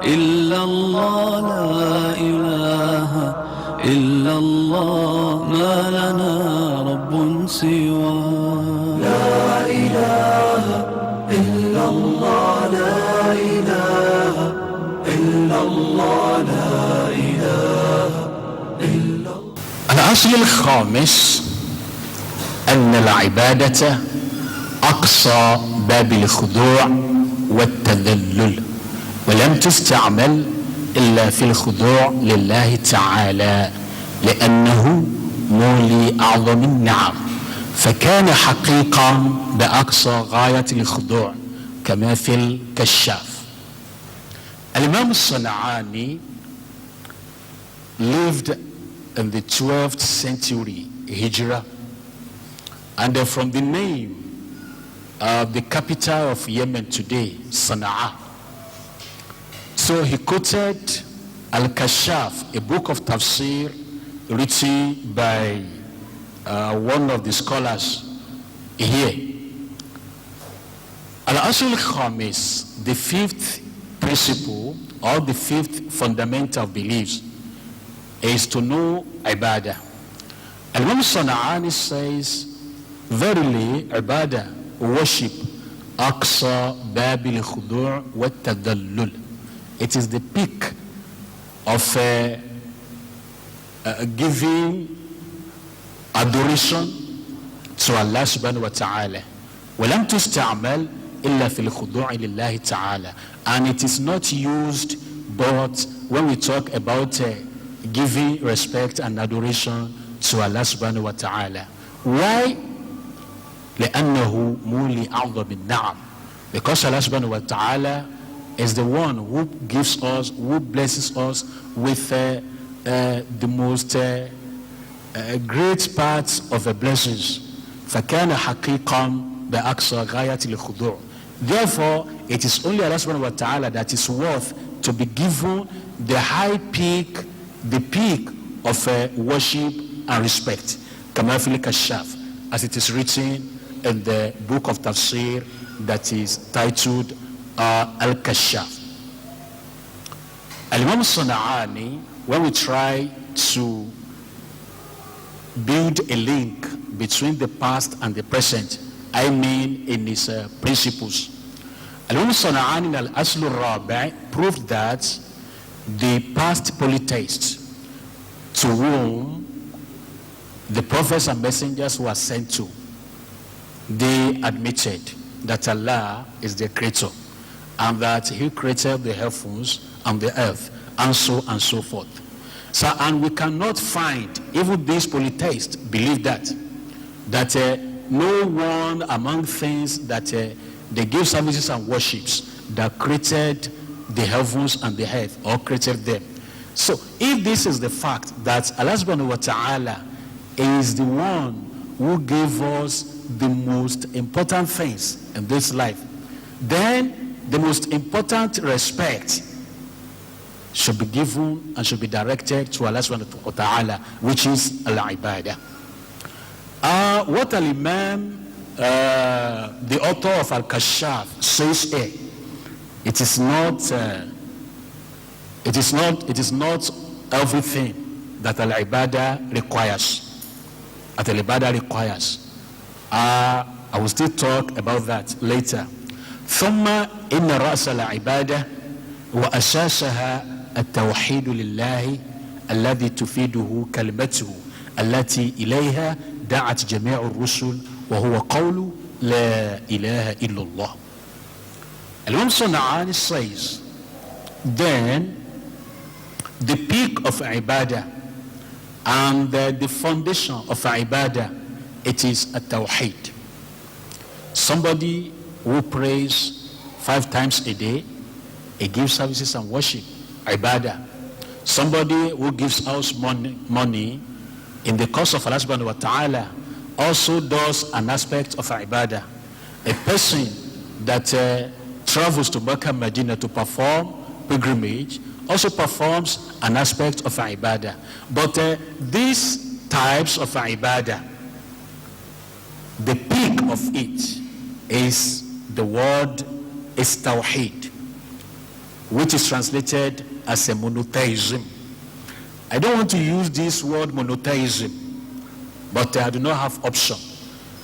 إلا الله لا إله إلا الله ما لنا رب سوى لا إله إلا الله لا إله إلا الله لا إله إلا الله. الأصل الخامس أن العبادة أقصى باب الخضوع والتذلل، ولم تستعمل إلا في الخضوع لله تعالى لأنه مولي أعظم النعم، فكان حقيقا بأقصى غاية الخضوع كما في الكشاف. الإمام الصنعاني lived in the 12th century Hijrah, and from the name of the capital of Yemen today, Sana'a. So he quoted Al-Kashaf, a book of tafsir written by one of the scholars here. Al-Asl al-Khamis, the fifth principle or the fifth fundamental beliefs, is to know ibadah. Al-Imam Sana'ani says, verily ibadah, worship, aqsa babil khudu' wa tadallul. It is the peak of giving adoration to Allah subhanahu wa ta'ala. وَلَمْ تُسْتَعْمَلْ إِلَّا فِي الْخُضُوعِ لِلَّهِ تَعَالَى. And it is not used but when we talk about giving respect and adoration to Allah subhanahu wa ta'ala. Why? لأنه مولي أعظم النعم. Because Allah subhanahu wa ta'ala is the one who gives us, who blesses us with the most great parts of the blessings. فكان حقيقا بأقصى غاية الخضوع. Therefore, it is only Allah subhanahu wa ta'ala that is worth to be given the high peak, the peak of worship and respect. كما في الكشاف, as it is written in the book of tafsir that is titled Al-Kashaf. Al-Imam Sana'ani, when we try to build a link between the past and the present, I mean in his principles, Al-Imam Sana'ani in Al-Asl al-Rabi' proved that the past polytheists to whom the prophets and messengers were sent to, they admitted that Allah is the creator and that he created the heavens and the earth and so forth. So, and we cannot find, even these polytheists believe that no one among things that they give services and worships that created the heavens and the earth or created them. So if this is the fact that Allah subhanahu wa ta'ala is the one who gave us the most important things in this life, then the most important respect should be given and should be directed to Allah subhanahu wa ta'ala, which is al-ibadah. What al-Imam, the author of Al-Kashaf, says here, it is not everything that al-ibadah requires. That al-ibadah requires. I will still talk about that later. ثم إن رأس العبادة وأساسها التوحيد لله الذي تفيده كلمته التي إليها دعت جميع الرسل وهو قول لا إله إلا الله. Al-Imam Sana'ani says, then the peak of ibadah and the foundation of ibadah, it is a tawheed. Somebody who prays 5 times a day, he gives services and worship, ibadah. Somebody who gives us money in the cause of Allah subhanahu wa ta'ala also does an aspect of ibadah. A person that travels to Mecca and Medina to perform pilgrimage also performs an aspect of ibadah. But these types of ibadah, the peak of it is the word is tawheed. which is translated as a monotheism. I don't want to use this word monotheism, but I do not have option.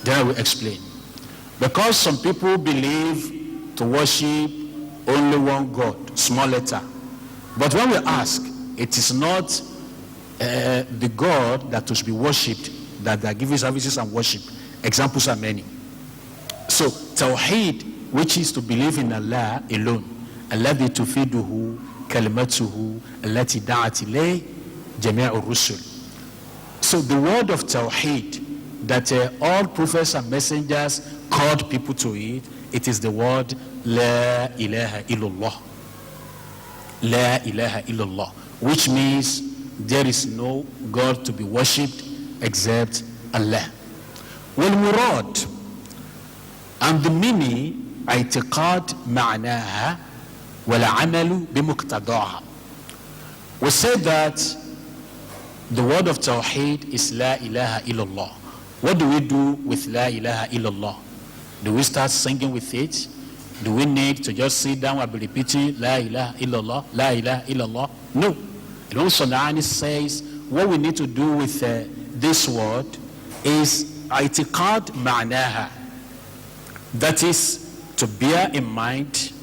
Then I will explain. Because some people believe to worship only one God, small letter. But when we ask, it is not the God that should be worshipped, that they are giving services and worship. Examples are many. So, Tawheed, which is to believe in Allah alone, الذي تفيده كلمته التي دعت إليه جميع الرسل. So the word of Tawheed that all prophets and messengers called people to it, it is the word La ilaha illallah. La ilaha illallah, which means there is no God to be worshipped except Allah. Well, murad, and the meaning, اعتقاد معناها والعمل بمقتضاها. We say that the word of Tawheed is La ilaha illallah. What do we do with La ilaha illallah? Do we start singing with it? Do we need to just sit down and be repeating La ilaha illallah, La ilaha illallah? No. Imam Sana'ani says what we need to do with this word is i'tiqad ma'naha. That is to bear in mind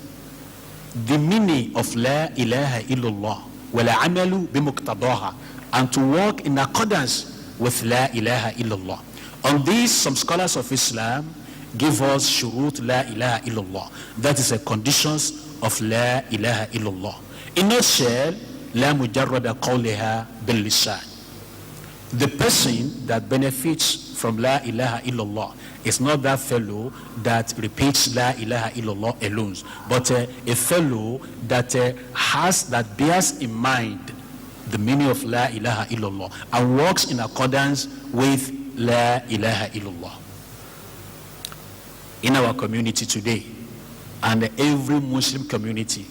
the meaning of La ilaha illallah wal amalu bimuqtadaha, and to work in accordance with La ilaha illallah. On this, some scholars of Islam give us shurut La ilaha illallah. That is the conditions of La ilaha illallah. In a nutshell, La mujarrada qawliha bil lisan. The person that benefits from La ilaha illallah is not that fellow that repeats La ilaha illallah alone, but a fellow that that bears in mind the meaning of La ilaha illallah and works in accordance with La ilaha illallah. In our community today, and every Muslim community,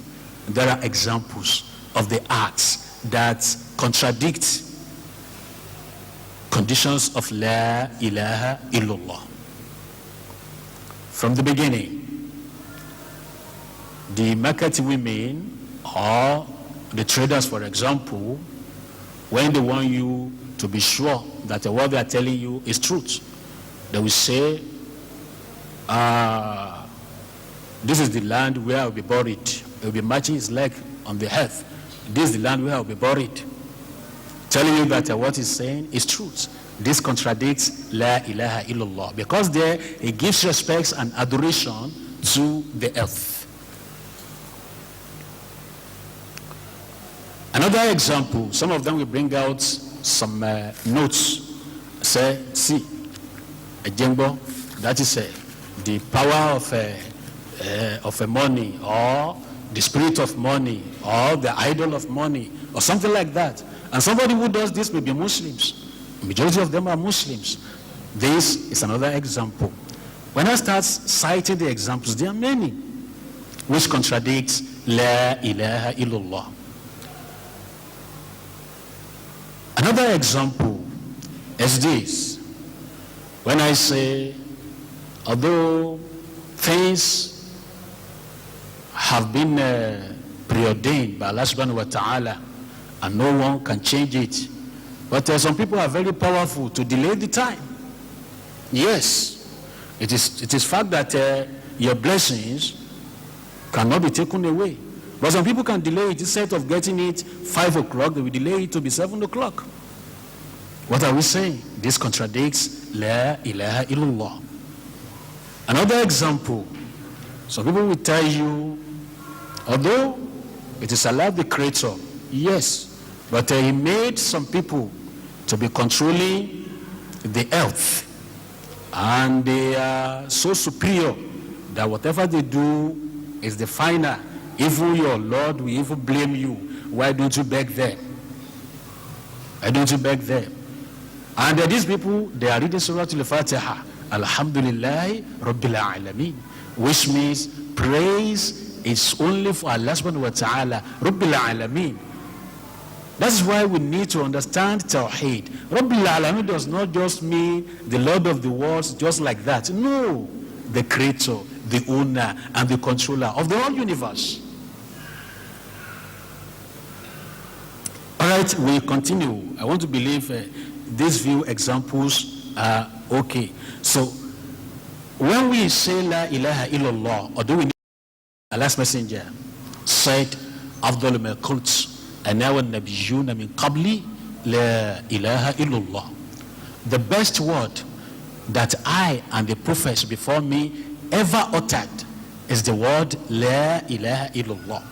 there are examples of the acts that contradict conditions of La ilaha illallah. From the beginning, the market women or the traders, for example, when they want you to be sure that what they are telling you is truth, they will say, this is the land where I will be buried. It will be matching his leg on the earth. This is the land where I will be buried. Telling you that what he's saying is truth. This contradicts La ilaha illallah, because there it gives respects and adoration to the earth. Another example, some of them will bring out some notes. Say, see, a jumbo, that is the power of a money, or the spirit of money, or the idol of money, or something like that. And somebody who does this may be Muslims. Majority of them are Muslims. This is another example. When I start citing the examples, there are many which contradict La ilaha illallah. Another example is this. When I say, although things have been preordained by Allah subhanahu wa ta'ala and no one can change it, but some people are very powerful to delay the time. Yes, it is fact that your blessings cannot be taken away. But some people can delay it. Instead of getting it 5 o'clock, they will delay it to be 7 o'clock. What are we saying? This contradicts La ilaha illallah. Another example, some people will tell you, although it is Allah the creator, yes, but he made some people to be controlling the earth, and they are so superior that whatever they do is the final. Even your Lord will even blame you. Why don't you beg them? Why don't you beg them? And these people, they are reading Surah Al-Fatiha, Alhamdulillah Rabbil Alameen, which means praise is only for Allah subhanahu wa ta'ala, Rabbil Alameen. That's why we need to understand Tawheed. Rabbil Alameen does not just mean the Lord of the worlds just like that. No, the creator, the owner, and the controller of the whole universe. right, we continue. I want to believe these few examples are okay. So, when we say La ilaha illallah, or do we need Allah's Messenger said, Afdal ma qult ana wa nabiyyuna min qabli La ilaha illallah. The best word that I and the prophets before me ever uttered is the word La ilaha illallah.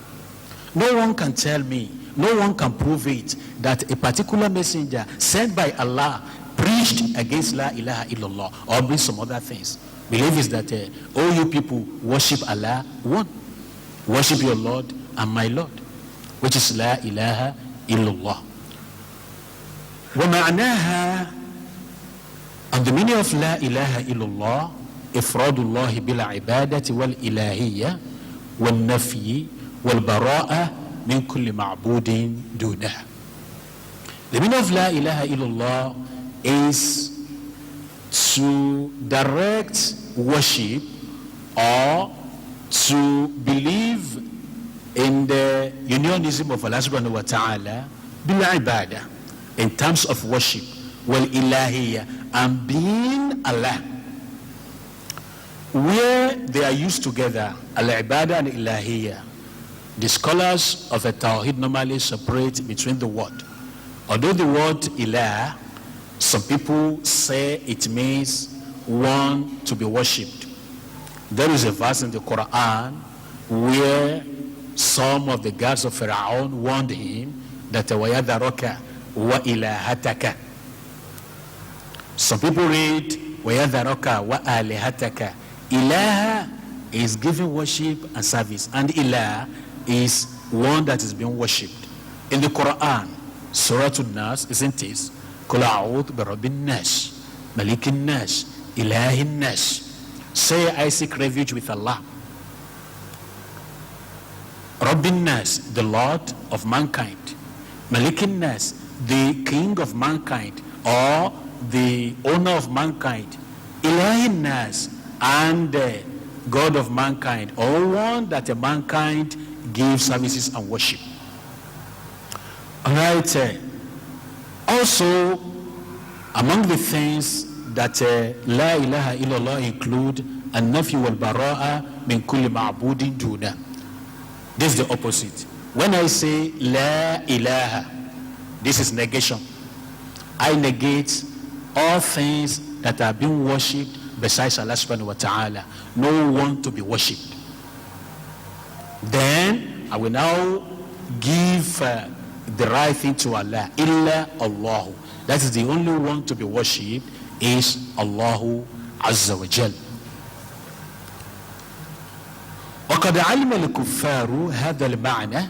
No one can tell me, no one can prove it, that a particular messenger sent by Allah preached against La ilaha illallah or bring some other things. Believe is that all you people worship Allah one. Worship your Lord and my Lord, which is La ilaha illallah. ومعناها, and the meaning of La ilaha illallah, إفراد الله بالعبادة والإلهية والنفي والبراءة من كل معبود دونها. The meaning of La ilaha illallah is to direct worship or to believe in the unionism of Allah subhanahu wa ta'ala bil ibadah, in terms of worship, wal ilahiyya, and being Allah. Where they are used together, al-ibadah and ilahiyya, the scholars of a Tawhid normally separate between the word. Although the word ilah, some people say it means one to be worshipped. There is a verse in the Quran where some of the gods of Pharaoh warned him that وَيَذَرَكَ وَإِلَهَتَكَ. Some people read وَيَذَرَكَ وَآلِهَتَكَ. Ilaha is giving worship and service, and Ilah is one that is being worshipped. In the Quran, Surah An-Nas, isn't it? قُلْ أَعُوذُ بِرَبِّ النَّاسِ مَلِكِ النَّاسِ إِلَهِ النَّاسِ. Say, I seek refuge with Allah. Rabbin Nas, the Lord of mankind. Malikin Nas, the King of mankind, or the owner of mankind. Ilahin Nas, and the God of mankind, or one that a mankind gives services and worship. All right. Also, among the things that La ilaha illallah include an-nafi wal-bara'a min kulli ma'budin duna. This is the opposite. When I say La ilaha, this is negation. I negate all things that are being worshipped besides Allah subhanahu wa ta'ala. No one to be worshipped. Then I will now give the right thing to Allah. Illa Allahu. That is the only one to be worshipped, is Allahu Azza wa Jal. وقد علم الكفار هذا المعنى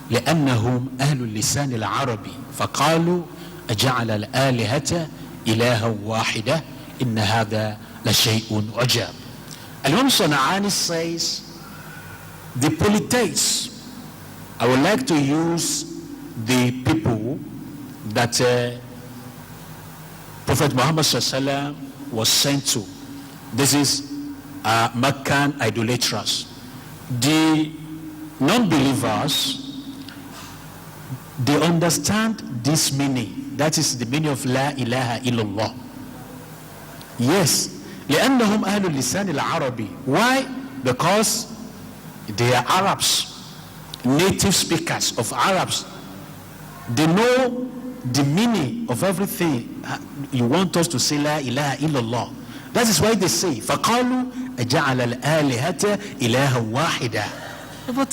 لأنهم أهل اللسان العربي فقالوا أجعل الآلهة إلها واحدة إن هذا لشيء عجاب. Al-Imam Sana'ani says, the polytheists, I would like to use the people that Prophet Muhammad SAW was sent to. This is Meccan idolaters. The non-believers, they understand this meaning. That is the meaning of La ilaha illallah. Yes. لأنهم أهل اللسان العربي. Why? Because they are Arabs, native speakers of Arabs. They know the meaning of everything. You want us to say La ilaha illallah. That is why they say فَقَالُوا أَجَعَلَ الْآلِهَةَ إِلَهًا وَاحِدًا. But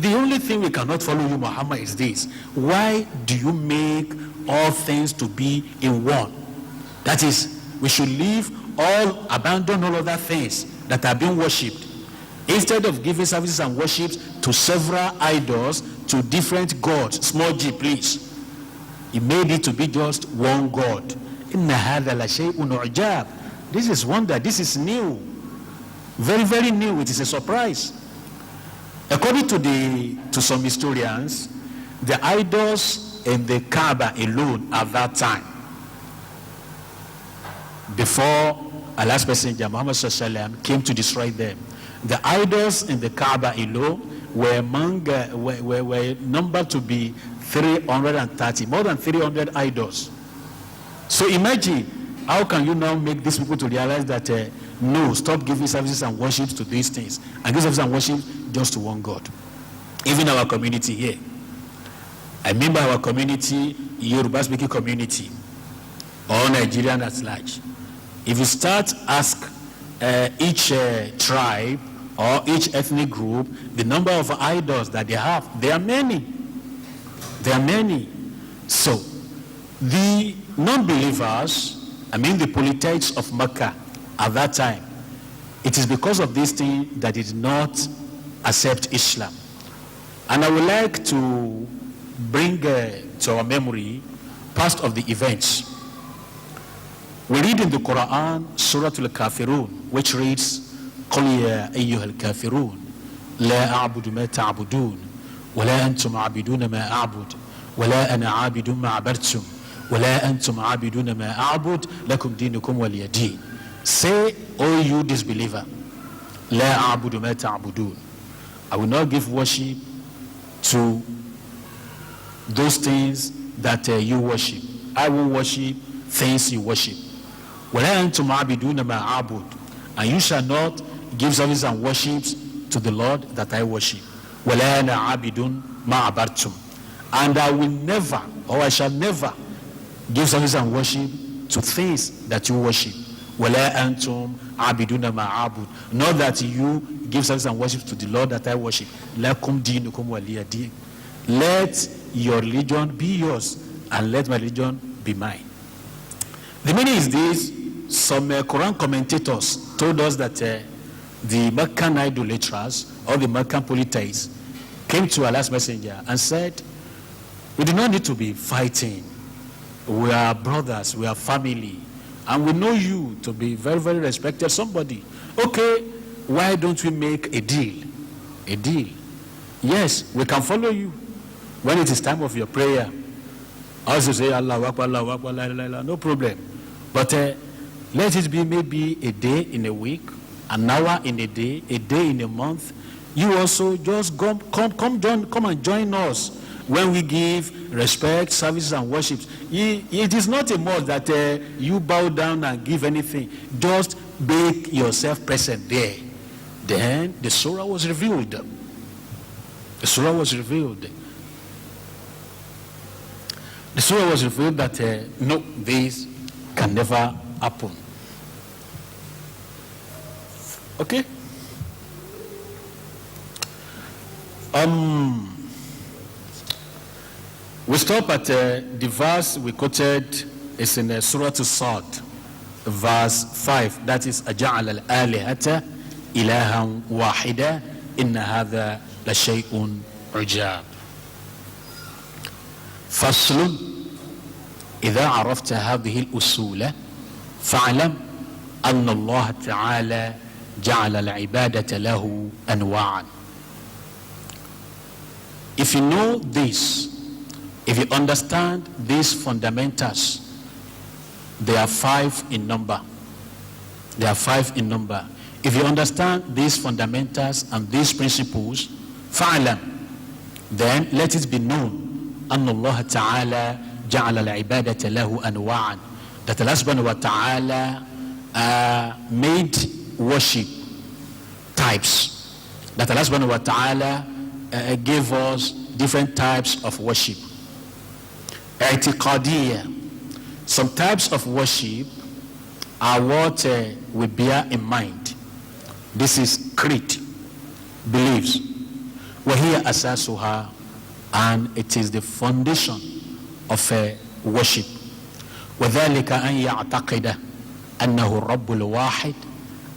the only thing we cannot follow you, Muhammad, is this. Why do you make all things to be in one? That is, we should abandon all other things that are being worshipped. Instead of giving services and worships to several idols, to different gods, small g, please. He made it to be just one God. Inna hadha la shay'un ujab. This is wonder. This is new. Very, very new. It is a surprise. According to some historians, the idols in the Kaaba alone at that time, before Allah's Messenger Muhammad SAW came to destroy them, the idols in the Kaaba alone, were numbered to be 330, more than 300 idols. So imagine, how can you now make these people to realize that no, stop giving services and worship to these things, and give services and worship just to one God? Even our community here, I remember our community, Yoruba speaking community, or Nigerian at large. If you start ask each tribe or each ethnic group the number of idols that they have, there are many. There are many. So the non-believers, the polytheists of Mecca at that time, it is because of this thing that they did not accept Islam. And I would like to bring to our memory past of the events. We read in the Quran, Surah Al-Kafirun, which reads, قُلْ يَا أَيُّهَا الْكَافِرُونَ لَا أَعْبُدُ مَا تَعْبُدُونَ وَلَا أَنْتُمْ عَابِدُونَ مَا أَعْبُدُ وَلَا أَنَا عَابِدٌ مَا عَبَدْتُمْ وَلَا أَنْتُمْ عَابِدُونَ مَا أَعْبُدُ لَكُمْ دِينُكُمْ وَلِيَ دِينِ. Say, O you disbeliever, لَا أَعْبُدُ مَا تَعْبُدُونَ, I will not give worship to those things that you worship. I will worship things you worship. وَلَا أَنْتُمْ عَابِدُونَ مَا أَعْبُدُ, and you shall not give service and worships to the Lord that I worship. وَلَا أَنَا عَابِدٌ مَا عَبَدْتُمْ, and I will never, or I shall never, give service and worship to things that you worship. وَلَا أَنْتُمْ عَابِدُونَ مَا أَعْبُدُ, not that you give service and worship to the Lord that I worship. لَكُمْ دِينُكُمْ وَلِيَ دِينِ, let your religion be yours, and let my religion be mine. The meaning is this: some Quran commentators told us that the Meccan idolaters or the Meccan polytheists came to Allah's messenger and said, we do not need to be fighting. We are brothers, we are family, and we know you to be very, very respected somebody. Okay, why don't we make a deal? A deal. Yes, we can follow you when it is time of your prayer. Also say Allah Akbar, Allah Akbar, la ilaha illallah, no problem. But let it be maybe a day in a week, an hour in a day in a month. You also just come and join us when we give respect, services, and worship. It is not a must that you bow down and give anything. Just make yourself present there. Then the surah was revealed. The surah was revealed. The surah was revealed that no, this can never happen. Okay? We stop at the verse we quoted. It's in Surah As-Sad, verse 5. That is, أَجَعَلَ الْآلِهَةَ إِلَهًا وَاحِدًا إِنَّ هَذَا لَشَيْءٌ عُجَابٌ. فصل: إذا عرفت هذه الأصول فاعلم أن الله تعالى جعل العبادة له أنواعا. If you know this, if you understand these fundamentals, they are 5 in number. They are 5 in number. If you understand these fundamentals and these principles, فاعلم, then let it be known أن الله تعالى جعل العبادة له أنواعا, that Allah subhanahu wa ta'ala made worship types, that Allah subhanahu wa ta'ala gave us different types of worship. I'tiqadiyya, some types of worship are what we bear in mind. This is creed, beliefs. وهي أساسها, and it is the foundation of worship. وذلك أن يعتقد أنه الرب الواحد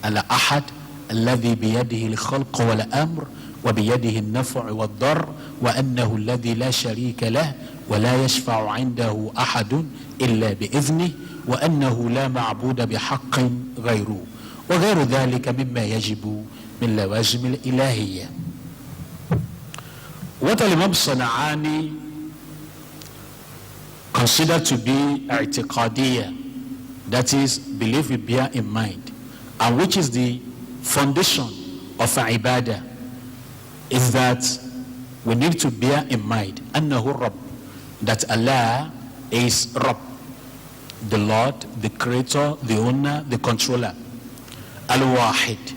الأحد الذي بيده الخلق والأمر وبيده النفع والضر وأنه الذي لا شريك له ولا يشفع عنده أحد إلا بإذنه وأنه لا معبود بحق غيره وغير ذلك مما يجب من لوازم الإلهية. What Imam Sana'ani considered to be i'tiqadiyya, that is, belief we bear in mind, and which is the foundation of ibadah, is that we need to bear in mind annahu Rabb, that Allah is Rabb, the Lord, the creator, the owner, the controller. Al-Wahid,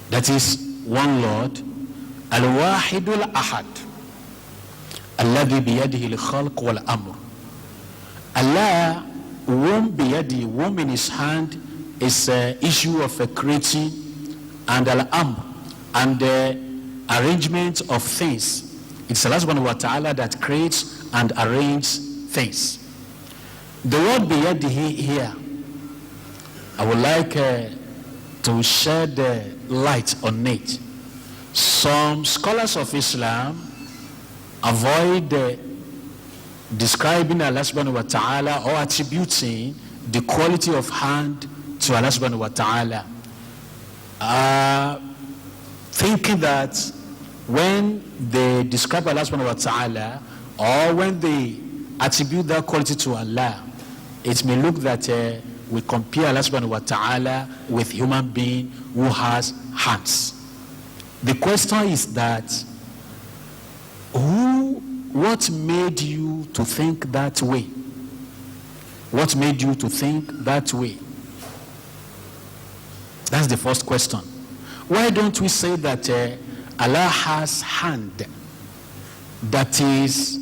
that is one Lord. Al-Wahid al-Ahad, alladhi biyadihi al-khalq wal-amr. Allah, whom biyadihi, whom in his hand is issue of creating and al-amr, and the arrangement of things. It's Allah subhanahu wa ta'ala that creates and arranges things. The word biyadihi here, I would like to shed light on it. Some scholars of Islam avoid describing Allah subhanahu wa ta'ala or attributing the quality of hand to Allah subhanahu wa ta'ala, thinking that when they describe Allah subhanahu wa ta'ala or when they attribute that quality to Allah, it may look that we compare Allah subhanahu wa ta'ala with human being who has hands. The question is that what made you to think that way? What made you to think that way? That's the first question. Why don't we say that Allah has hand that is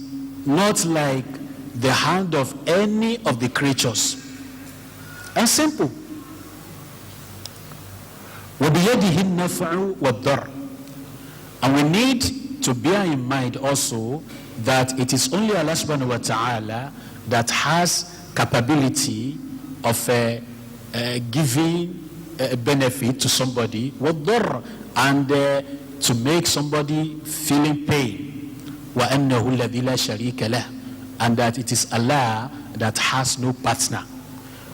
not like the hand of any of the creatures? And simple. وَبِيَدِهِ النَّفْعُ وَالضَّرُّ. And we need to bear in mind also that it is only Allah subhanahu wa ta'ala that has capability of giving a benefit to somebody, وَالضَّرُّ, and to make somebody feeling pain. وَأَنَّهُ الَّذِي لَا شَرِيكَ لَهُ, and that it is Allah that has no partner.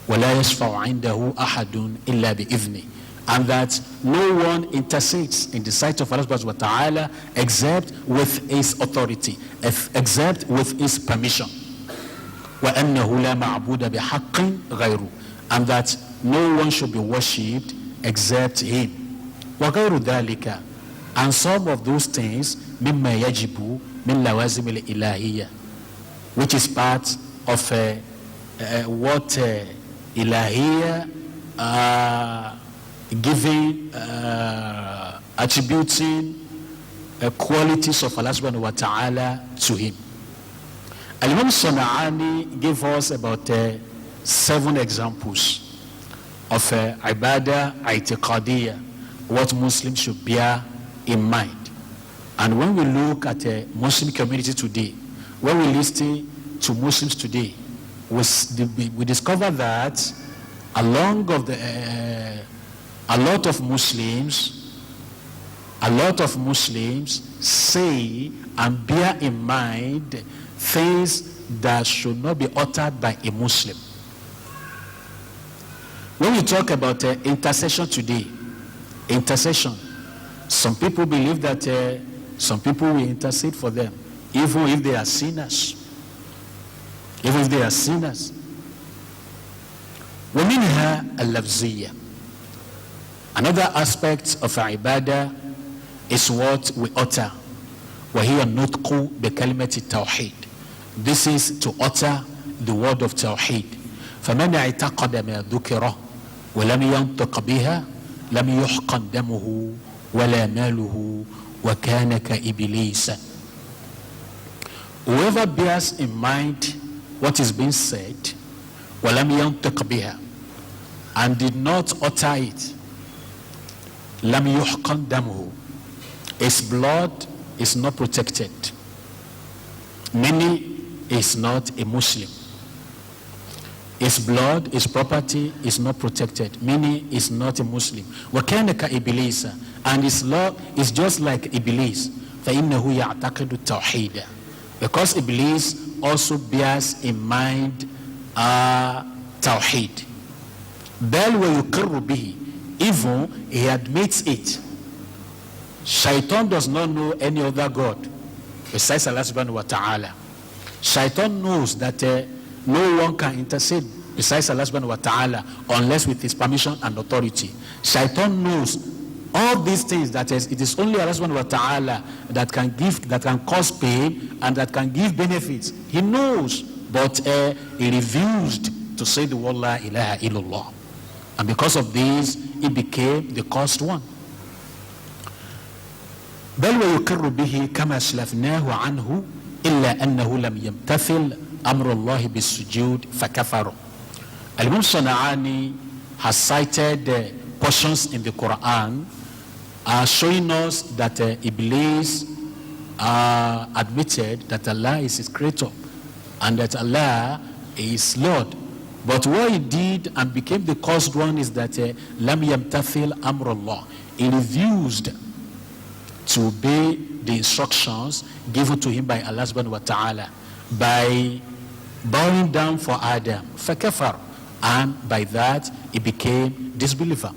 وَلَا يَشْفَعُ عِنْدَهُ أَحَدٌ إِلَّا بِإِذْنِهِ, and that no one intercedes in the sight of Allah subhanahu wa ta'ala except with his authority, except with his permission. وَأَنَّهُ لَا مَعْبُودَ بِحَقٍّ غَيْرُ, and that no one should be worshipped except him. وَغَيْرُ ذَلِكَ, and some of those things مِمَّا يَجِبُ مِنْ لَوَازِمِ الْإِلَهِيَّةِ, which is part of what Ilahiyya giving, attributing qualities of Allah subhanahu wa ta'ala to him. Al-Imam Sana'ani gave us about 7 examples of ibadah i'tiqadiyya, what Muslims should bear in mind. And when we look at a Muslim community today, when we listen to Muslims today, we discover that a lot of Muslims say and bear in mind things that should not be uttered by a Muslim. When we talk about intercession today, intercession, some people believe that some people will intercede for them, even if they are sinners. Even if they are sinners. ومنها اللفظية. Another aspect of our ibadah is what we utter. وهي النطق بكلمة التوحيد. This is to utter the word of tawheed. فمن اعتقد ما ذكره ولم ينطق بها لم يحقن دمه ولا ماله وكان كإبليس. Whoever bears in mind what is being said, وَلَمْ يَنْطِقْ بِهَا, and did not utter it, لَمْ يُحْقَنْ دَمُهُ, his blood is not protected, meaning is not a Muslim. His blood, his property is not protected, meaning is not a Muslim. وَكَانَ كَإِبْلِيسَ, and his law is just like Iblis. فَإِنَّهُ يَعْتَقِدُ التَّوْحِيدَ, because Iblis also bears in mind Tawheed. بَلْ وَيُقِرُّ بِهِ, even he admits it. Shaitan does not know any other God besides Allah subhanahu wa ta'ala. Shaitan knows that no one can intercede besides Allah subhanahu wa ta'ala unless with his permission and authority. Shaitan knows all these things it is only Allah subhanahu wa ta'ala that can cause pain and that can give benefits. He knows, but he refused to say the word La ilaha illallah. And because of this, it became the cursed one. بل ويقر به كما أسلفناه عنه إلا أنه لم يمتثل أمر الله بالسجود فكفر. Al-Imam Sana'ani has cited portions in the Quran showing us that Iblis admitted that Allah is his creator and that Allah is Lord. But what he did and became the cursed one is that lam yamtathil amrullah. He refused to obey the instructions given to him by Allah subhanahu wa ta'ala by bowing down for Adam, fakafar, and by that he became disbeliever.